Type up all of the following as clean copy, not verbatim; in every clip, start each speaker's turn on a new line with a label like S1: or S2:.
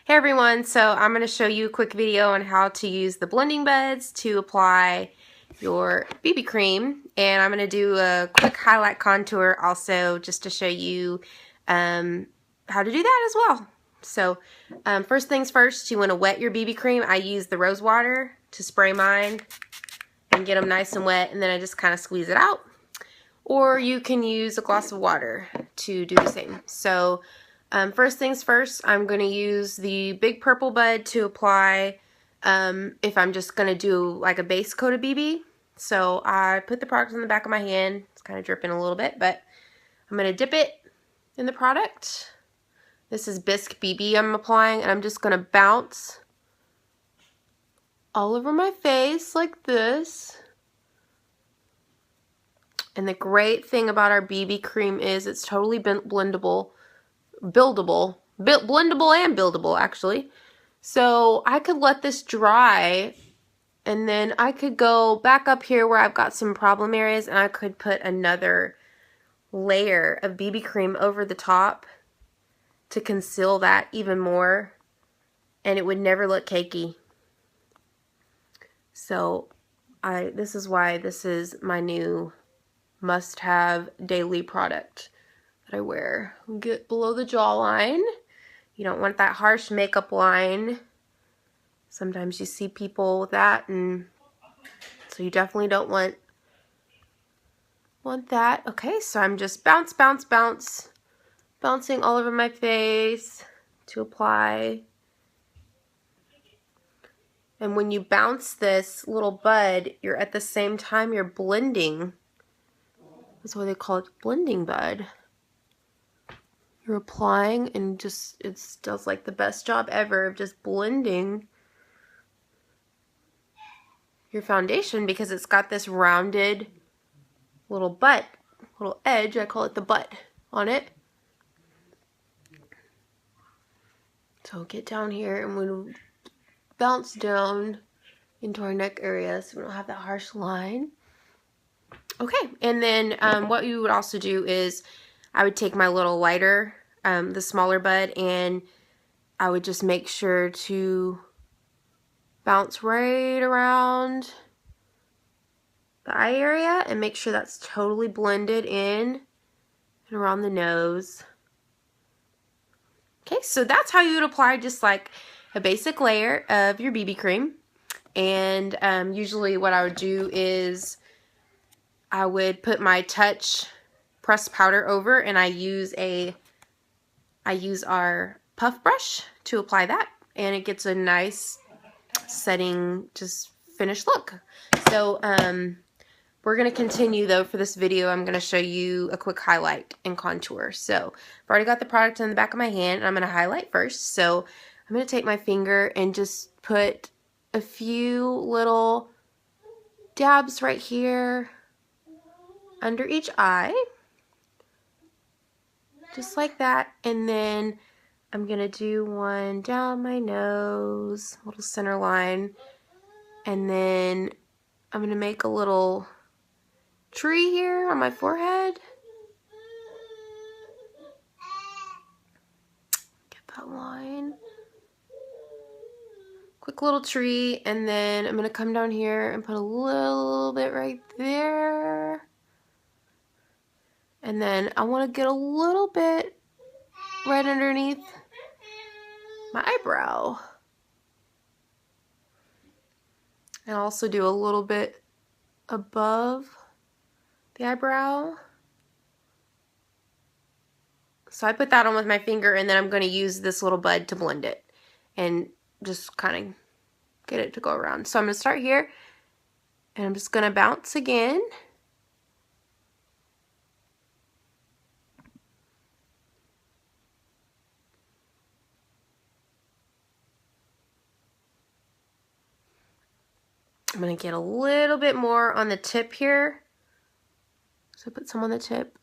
S1: Hey everyone, so I'm going to show you a quick video on how to use the blending buds to apply your BB cream, and I'm going to do a quick highlight contour also just to show you how to do that as well. So first things first, you want to wet your BB cream. I use the rose water to spray mine and get them nice and wet, and then I just kind of squeeze it out. Or you can use a glass of water to do the same. So first things first, I'm going to use the big purple bud to apply if I'm just going to do like a base coat of BB. So I put the product on the back of my hand. It's kind of dripping a little bit, but I'm going to dip it in the product. This is Bisque BB I'm applying, and I'm just going to bounce all over my face like this. And the great thing about our BB cream is it's totally blendable and buildable actually. So I could let this dry, and then I could go back up here where I've got some problem areas, and I could put another layer of BB cream over the top to conceal that even more, and it would never look cakey. So this is why this is my new must-have daily product that I wear. Get below the jawline. You don't want that harsh makeup line. Sometimes you see people with that, and so you definitely don't want that. Okay, so I'm just bouncing all over my face to apply. And when you bounce this little bud, you're at the same time you're blending. That's why they call it blending bud. You're applying, and just it does like the best job ever of just blending your foundation, because it's got this rounded little edge, I call it the butt on it. So get down here and we'll bounce down into our neck area so we don't have that harsh line. Okay, and then what you would also do is I would take my little lighter, the smaller bud, and I would just make sure to bounce right around the eye area and make sure that's totally blended in and around the nose. Okay, so that's how you would apply just like a basic layer of your BB cream. And usually what I would do is I would put my Touch pressed powder over, and I use our puff brush to apply that, and it gets a nice setting, just finished look. So we're going to continue though. For this video, I'm going to show you a quick highlight and contour. So I've already got the product in the back of my hand, and I'm going to highlight first. So I'm going to take my finger and just put a few little dabs right here under each eye, just like that. And then I'm going to do one down my nose, little center line, and then I'm going to make a little tree here on my forehead. Get that line. Quick little tree, and then I'm going to come down here and put a little bit right there. And then I want to get a little bit right underneath my eyebrow. And also do a little bit above the eyebrow. So I put that on with my finger, and then I'm going to use this little bud to blend it and just kind of get it to go around. So I'm going to start here, and I'm just going to bounce again. I'm going to get a little bit more on the tip here. So put some on the tip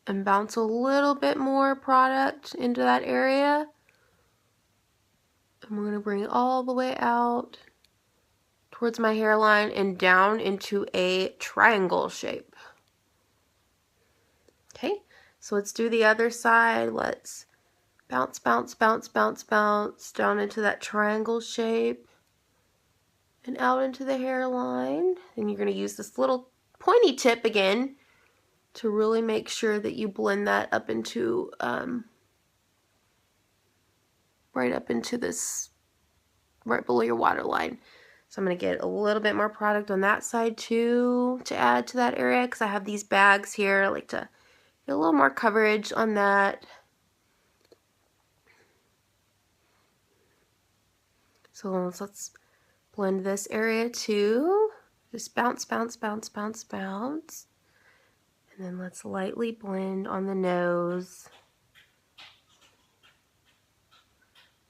S1: and bounce a little bit more product into that area. And we're going to bring it all the way out towards my hairline and down into a triangle shape. Okay, so let's do the other side. Let's bounce, bounce, bounce, bounce, bounce down into that triangle shape and out into the hairline. And you're going to use this little pointy tip again to really make sure that you blend that up into right up into this, right below your waterline. So I'm going to get a little bit more product on that side too to add to that area, because I have these bags here. I like to get a little more coverage on that. So let's blend this area too. Just bounce, bounce, bounce, bounce, bounce. And then let's lightly blend on the nose.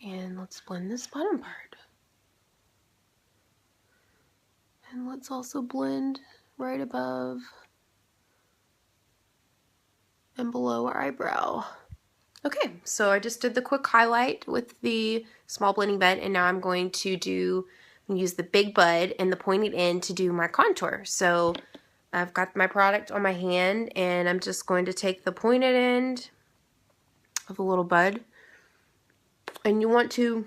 S1: And let's blend this bottom part. And let's also blend right above and below our eyebrow. Okay, so I just did the quick highlight with the small blending bud, and now I'm going to use the big bud and the pointed end to do my contour. So I've got my product on my hand, and I'm just going to take the pointed end of the little bud, and you want to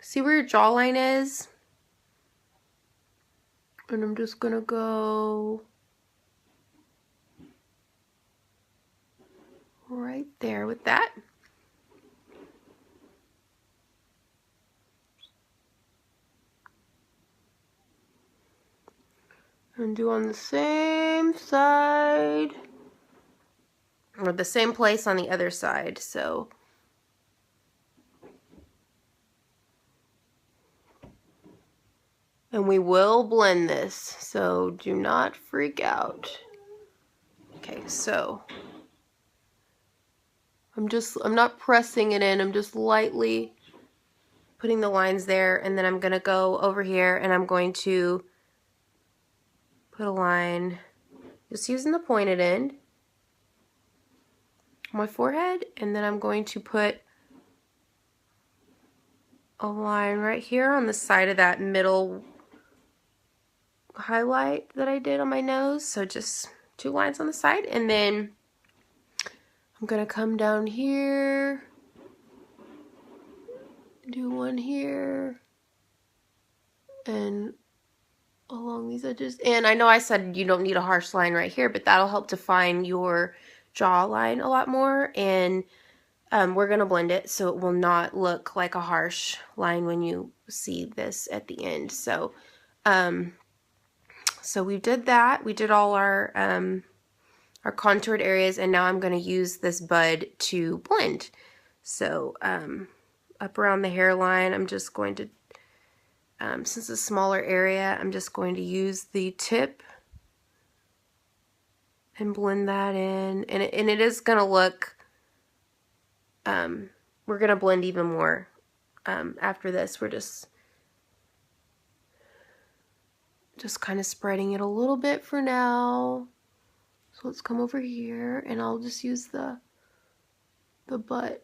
S1: see where your jawline is, and I'm just gonna go right there with that. And do on the same side, or the same place on the other side. So and we will blend this, so do not freak out. Okay, so I'm not pressing it in, I'm just lightly putting the lines there, and then I'm gonna go over here and I'm going to put a line, just using the pointed end on my forehead, and then I'm going to put a line right here on the side of that middle highlight that I did on my nose. So just 2 lines on the side, and then I'm gonna come down here, do one here, and along these edges. And I know I said you don't need a harsh line right here, but that'll help define your jawline a lot more. And we're gonna blend it so it will not look like a harsh line when you see this at the end. So so we did that. We did all our contoured areas, and now I'm going to use this bud to blend. So up around the hairline, I'm just going to, since it's a smaller area, I'm just going to use the tip and blend that in. And it is going to look, we're going to blend even more after this. We're just kind of spreading it a little bit for now. So let's come over here, and I'll just use the butt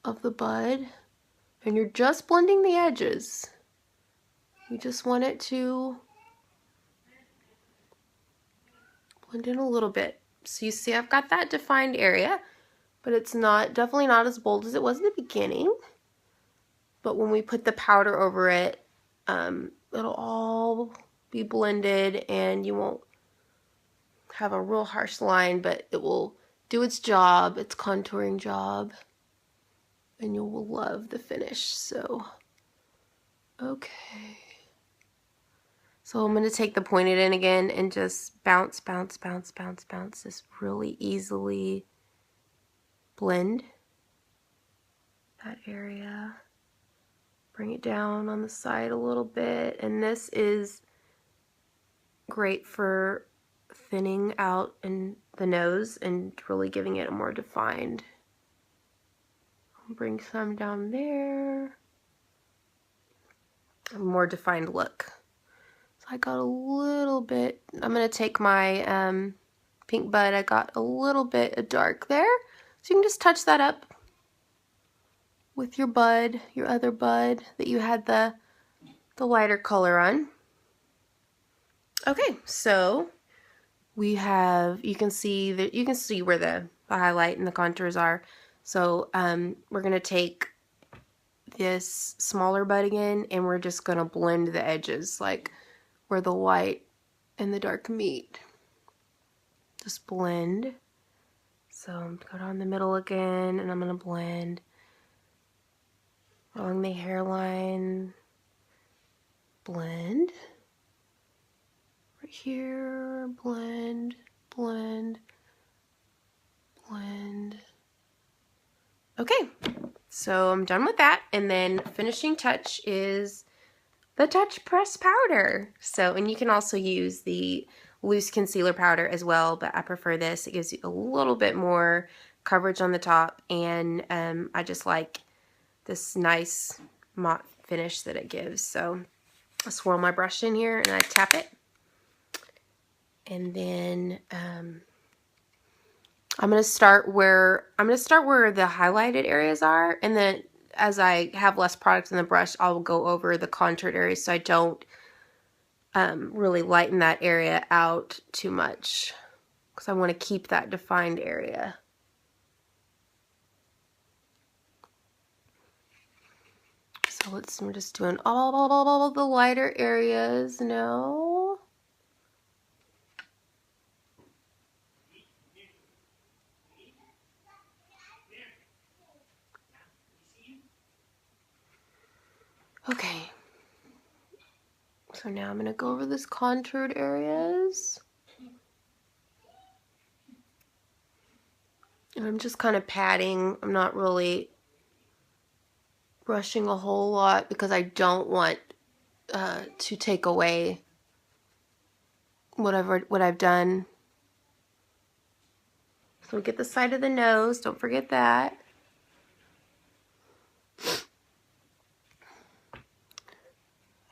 S1: of the bud, and you're just blending the edges. You just want it to blend in a little bit. So you see I've got that defined area, but it's definitely not as bold as it was in the beginning. But when we put the powder over it, it'll all be blended, and you won't have a real harsh line, but it will do its job, its contouring job, and you will love the finish. So okay, so I'm going to take the pointed end again and just bounce, bounce, bounce, bounce, bounce, just really easily blend that area. Bring it down on the side a little bit, and this is great for thinning out in the nose and really giving it a more defined. Bring some down there, a more defined look. So I got a little bit, I'm going to take my pink bud, I got a little bit of dark there, so you can just touch that up with your bud, your other bud that you had the lighter color on. Okay, so we have, you can see where the the highlight and the contours are. So we're going to take this smaller bud again, and we're just going to blend the edges, like where the white and the dark meet. Just blend. So I'm going down the middle again, and I'm going to blend along the hairline. Blend. Right here, blend, blend, blend. Okay, so I'm done with that, and then finishing touch is the Touch Press powder. So, and you can also use the loose concealer powder as well, but I prefer this. It gives you a little bit more coverage on the top, and I just like this nice matte finish that it gives. So I swirl my brush in here and I tap it, and then I'm gonna start where the highlighted areas are, and then as I have less product in the brush, I'll go over the contoured areas so I don't really lighten that area out too much, because I want to keep that defined area. So we're just doing all the lighter areas now. Okay. So now I'm going to go over this contoured areas. And I'm just kind of patting. I'm not really brushing a whole lot because I don't want to take away what I've done. So we get the side of the nose. Don't forget that.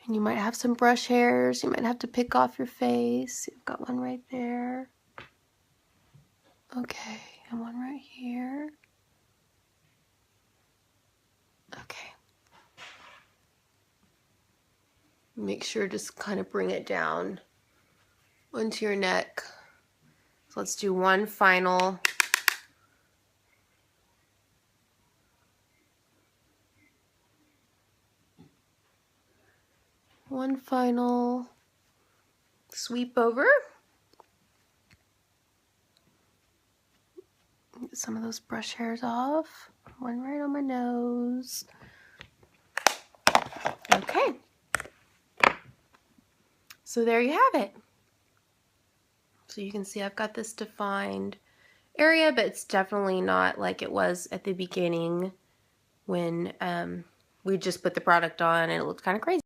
S1: And you might have some brush hairs. You might have to pick off your face. You've got one right there. Okay, and one right here. Okay. Make sure to just kind of bring it down onto your neck. So let's do one final sweep over. Get some of those brush hairs off. One right on my nose. Okay. So there you have it. So you can see I've got this defined area, but it's definitely not like it was at the beginning when we just put the product on and it looked kind of crazy.